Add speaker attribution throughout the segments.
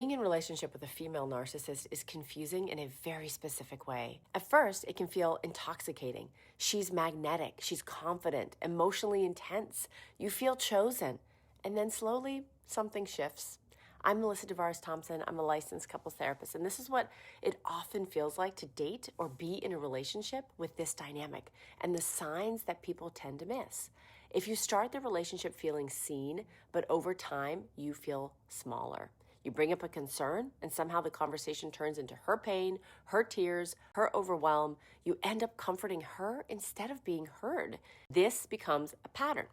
Speaker 1: Being in a relationship with a female narcissist is confusing in a very specific way. At first, it can feel intoxicating. She's magnetic, she's confident, emotionally intense. You feel chosen. And then slowly, something shifts. I'm Melissa DeVaris Thompson. I'm a licensed couples therapist, and this is what it often feels like to date or be in a relationship with this dynamic and the signs that people tend to miss. If you start the relationship feeling seen, but over time you feel smaller. You bring up a concern, and somehow the conversation turns into her pain, her tears, her overwhelm. You end up comforting her instead of being heard. This becomes a pattern.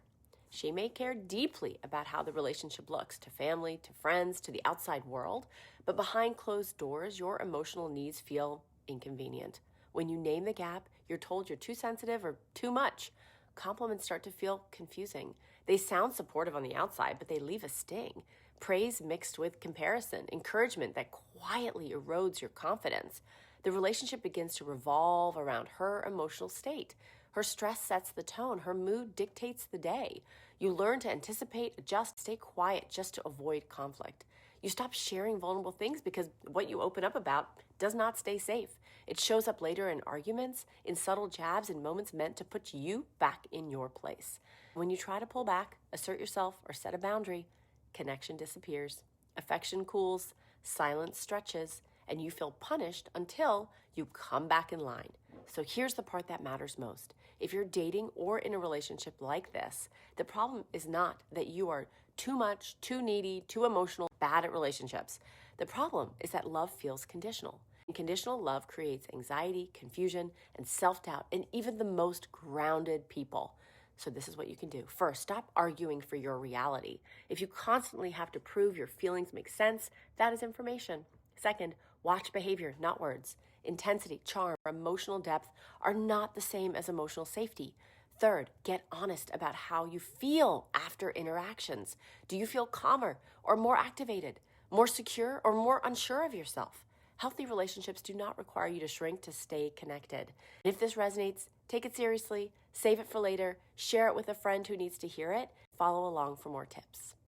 Speaker 1: She may care deeply about how the relationship looks to family, to friends, to the outside world, but behind closed doors, your emotional needs feel inconvenient. When you name the gap, you're told you're too sensitive or too much. Compliments start to feel confusing. They sound supportive on the outside, but they leave a sting. Praise mixed with comparison, encouragement that quietly erodes your confidence. The relationship begins to revolve around her emotional state. Her stress sets the tone. Her mood dictates the day. You learn to anticipate, adjust, stay quiet just to avoid conflict. You stop sharing vulnerable things because what you open up about does not stay safe. It shows up later in arguments, in subtle jabs, in moments meant to put you back in your place. When you try to pull back, assert yourself, or set a boundary, connection disappears, affection cools, silence stretches, and you feel punished until you come back in line. So here's the part that matters most. If you're dating or in a relationship like this, the problem is not that you are too much, too needy, too emotional, bad at relationships. The problem is that love feels conditional. And conditional love creates anxiety, confusion, and self-doubt in even the most grounded people. So this is what you can do. First, stop arguing for your reality. If you constantly have to prove your feelings make sense, that is information. Second, watch behavior, not words. Intensity, charm, or emotional depth are not the same as emotional safety. Third, get honest about how you feel after interactions. Do you feel calmer or more activated, more secure or more unsure of yourself? Healthy relationships do not require you to shrink to stay connected. And if this resonates, take it seriously, save it for later, share it with a friend who needs to hear it, follow along for more tips.